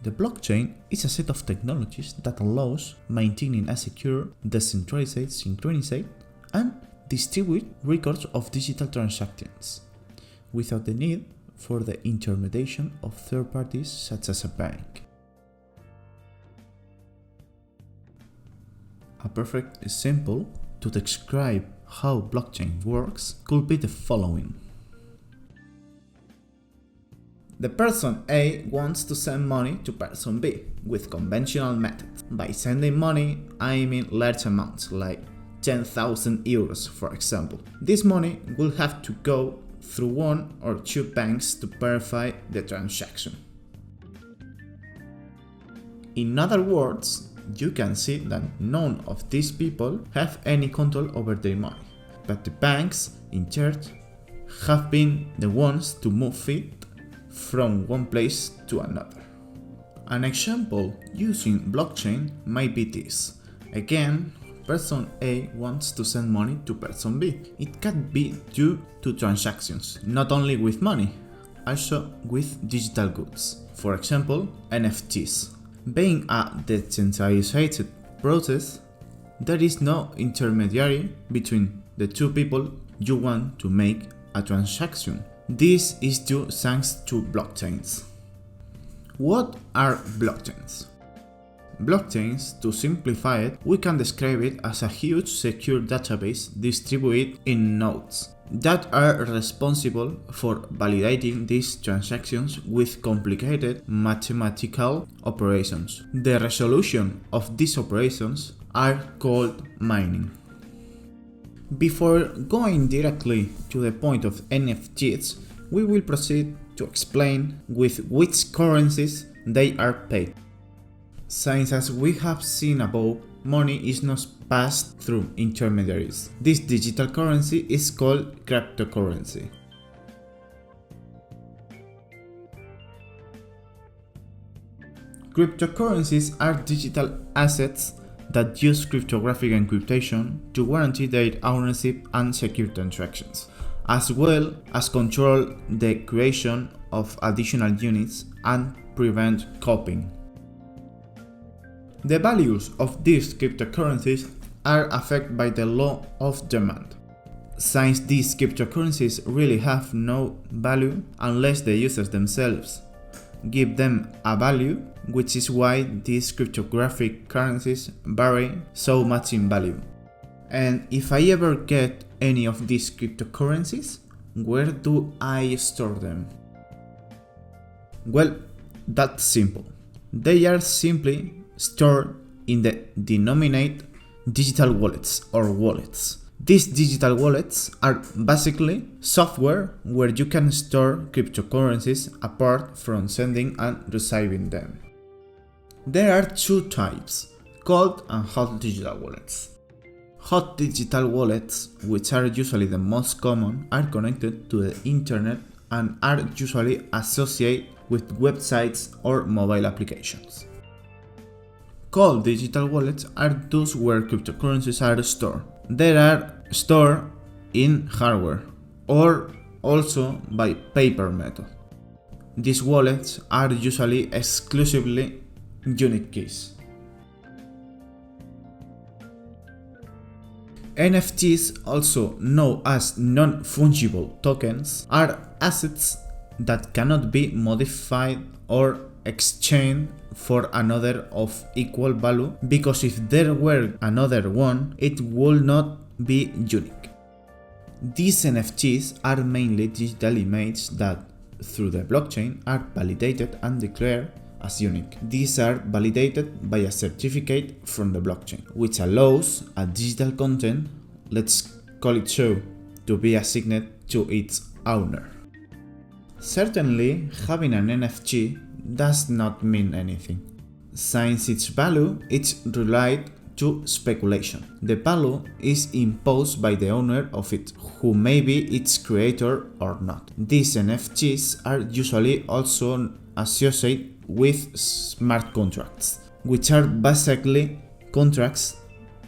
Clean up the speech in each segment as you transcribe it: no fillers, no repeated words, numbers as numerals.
The blockchain is a set of technologies that allows maintaining a secure, decentralized, synchronized, and distributed records of digital transactions, without the need for the intermediation of third parties such as a bank. A perfect example to describe how blockchain works could be the following. The person A wants to send money to person B with conventional methods. By sending money, I mean large amounts, like 10,000 euros for example. This money will have to go through one or two banks to verify the transaction. In other words, you can see that none of these people have any control over their money, but the banks in charge have been the ones to move it from one place to another. An example using blockchain might be this. Again, person A wants to send money to person B. It can be due to transactions, not only with money, also with digital goods. For example, NFTs. Being a decentralized process, there is no intermediary between the two people you want to make a transaction. This is due thanks to blockchains. What are blockchains? Blockchains, to simplify it, we can describe it as a huge secure database distributed in nodes that are responsible for validating these transactions with complicated mathematical operations. The resolution of these operations are called mining. Before going directly to the point of NFTs, we will proceed to explain with which currencies they are paid. Since, as we have seen above, money is not passed through intermediaries. This digital currency is called cryptocurrency. Cryptocurrencies are digital assets that use cryptographic encryption to guarantee their ownership and secure transactions, as well as control the creation of additional units and prevent copying. The values of these cryptocurrencies are affected by the law of demand. Since these cryptocurrencies really have no value unless the users themselves give them a value, which is why these cryptographic currencies vary so much in value. And if I ever get any of these cryptocurrencies, where do I store them? Well, that's simple. They are simply stored in the denominated digital wallets or wallets. These digital wallets are basically software where you can store cryptocurrencies apart from sending and receiving them. There are two types, cold and hot digital wallets. Hot digital wallets, which are usually the most common, are connected to the internet and are usually associated with websites or mobile applications. Cold digital wallets are those where cryptocurrencies are stored. They are stored in hardware or also by paper method. These wallets are usually exclusively unique keys. NFTs, also known as non-fungible tokens, are assets that cannot be modified or exchanged for another of equal value, because if there were another one, it would not be unique. These NFTs are mainly digital images that, through the blockchain, are validated and declared as unique. These are validated by a certificate from the blockchain, which allows a digital content, let's call it so, to be assigned to its owner. Certainly, having an NFT does not mean anything, since its value is related to speculation. The value is imposed by the owner of it, who may be its creator or not. These NFTs are usually also associated with smart contracts, which are basically contracts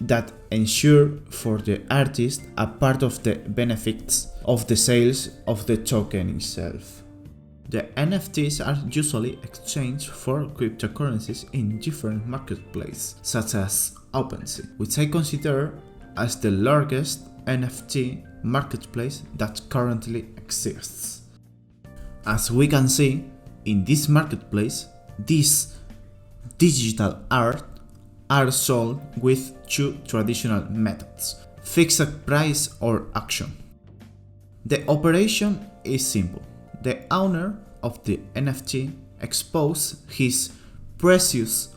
that ensure for the artist a part of the benefits of the sales of the token itself. the NFTs are usually exchanged for cryptocurrencies in different marketplaces, such as OpenSea, which I consider as the largest NFT marketplace that currently exists. As we can see, in this marketplace, these digital art are sold with two traditional methods: fixed price or auction. The operation is simple. The owner of the NFT exposes his precious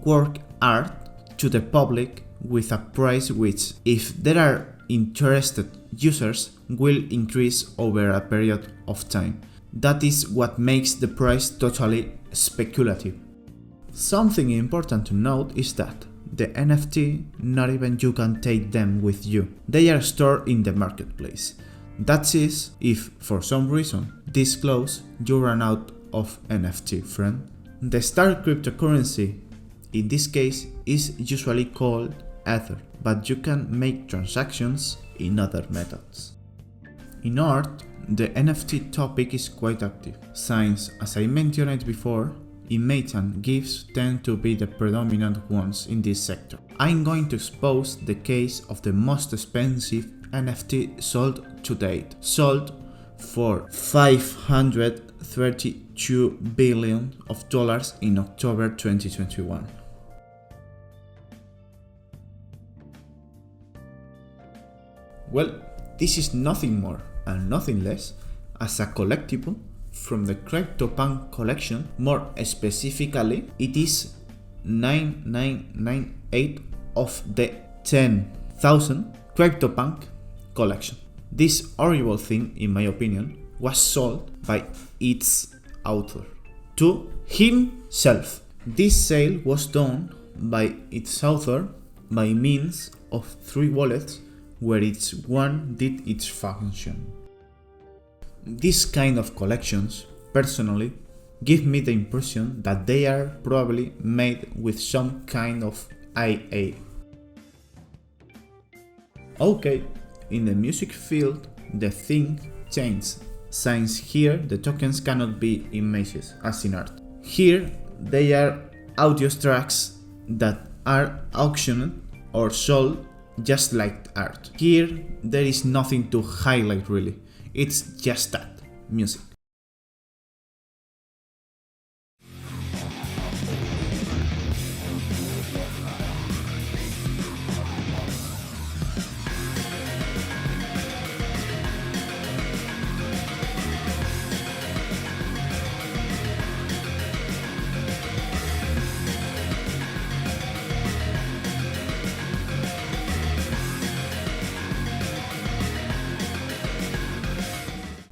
work art to the public with a price which, if there are interested users, will increase over a period of time. That is what makes the price totally speculative. Something important to note is that the NFT, not even you can take them with you. They are stored in the marketplace. That is, if for some reason this close, you run out of NFT, friend. The star cryptocurrency in this case is usually called Ether, but you can make transactions in other methods. In art, the NFT topic is quite active, since, as I mentioned before, image and GIFs tend to be the predominant ones in this sector. I'm going to expose the case of the most expensive NFT sold to date, sold for $532 billion in October 2021. Well, this is nothing more and nothing less as a collectible from the CryptoPunk collection. More specifically, it is 9998 of the 10,000 CryptoPunk collection. This horrible thing, in my opinion, was sold by its author to himself. This sale was done by its author by means of 3 wallets where each one did its function. This kind of collections, personally, give me the impression that they are probably made with some kind of IA. Okay, in the music field, the thing changed, since here the tokens cannot be images as in art. Here they are audio tracks that are auctioned or sold just like art. Here there is nothing to highlight really, it's just that, music.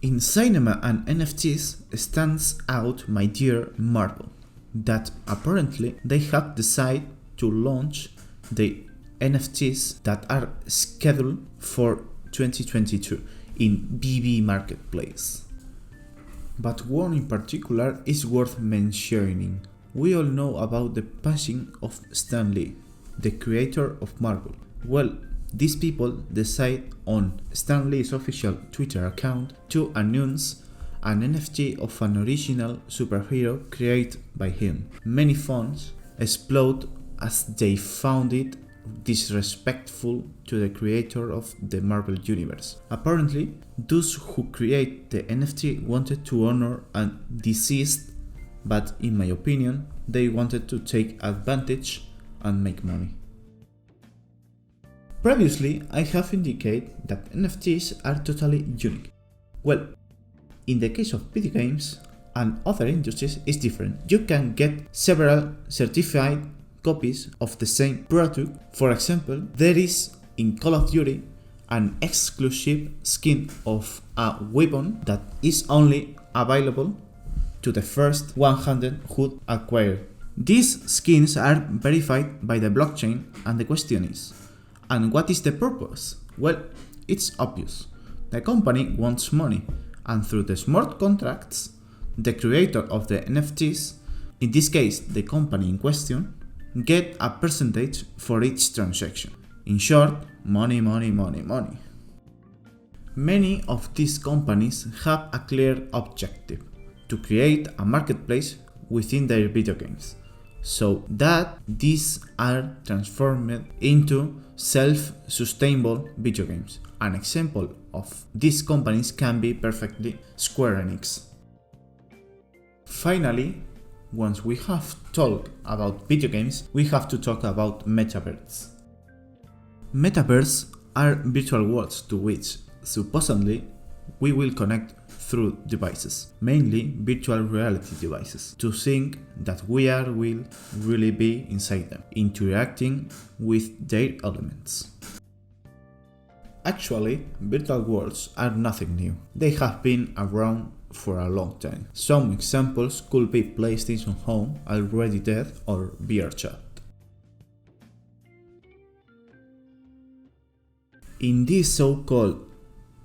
In cinema and NFTs stands out my dear Marvel, that apparently they have decided to launch the NFTs that are scheduled for 2022 in BB Marketplace. But one in particular is worth mentioning. We all know about the passing of Stan Lee, the creator of Marvel. Well, these people decide on Stan Lee's official Twitter account to announce an NFT of an original superhero created by him. Many fans explode as they found it disrespectful to the creator of the Marvel Universe. Apparently, those who create the NFT wanted to honor a deceased, but in my opinion, they wanted to take advantage and make money. Previously, I have indicated that NFTs are totally unique. Well, in the case of video games and other industries, it's different. You can get several certified copies of the same product. For example, there is in Call of Duty an exclusive skin of a weapon that is only available to the first 100 who acquire. These skins are verified by the blockchain, and the question is, and what is the purpose? Well, it's obvious. The company wants money, and through the smart contracts, the creator of the NFTs, in this case the company in question, get a percentage for each transaction. In short, money, money, money, money. Many of these companies have a clear objective: to create a marketplace within their video games, so that these are transformed into self-sustainable video games. An example of these companies can be perfectly Square Enix. Finally, once we have talked about video games, we have to talk about metaverse. Metaverse are virtual worlds to which, supposedly, we will connect through devices, mainly virtual reality devices, to think that we will really be inside them, interacting with their elements. Actually, virtual worlds are nothing new. They have been around for a long time. Some examples could be PlayStation Home, Already Dead, or VRChat. In this so-called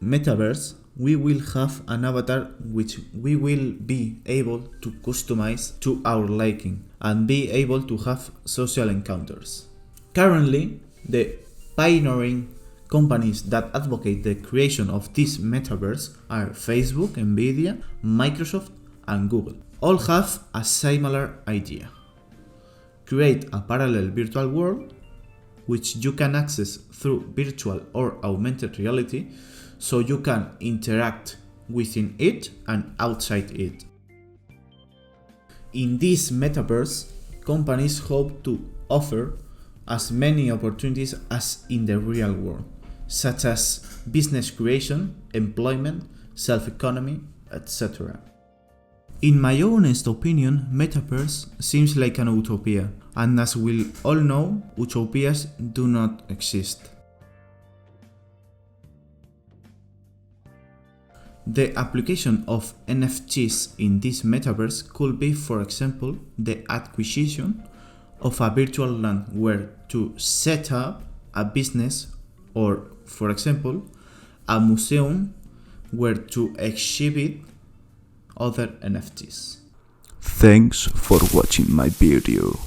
metaverse, we will have an avatar which we will be able to customize to our liking and be able to have social encounters. Currently, the pioneering companies that advocate the creation of this metaverse are Facebook, Nvidia, Microsoft, and Google. All have a similar idea: create a parallel virtual world which you can access through virtual or augmented reality, so you can interact within it and outside it. In this metaverse, companies hope to offer as many opportunities as in the real world, such as business creation, employment, self-economy, etc. In my honest opinion, metaverse seems like an utopia, and as we all know, utopias do not exist. The application of NFTs in this metaverse could be, for example, the acquisition of a virtual land where to set up a business, or, for example, a museum where to exhibit other NFTs. Thanks for watching my video.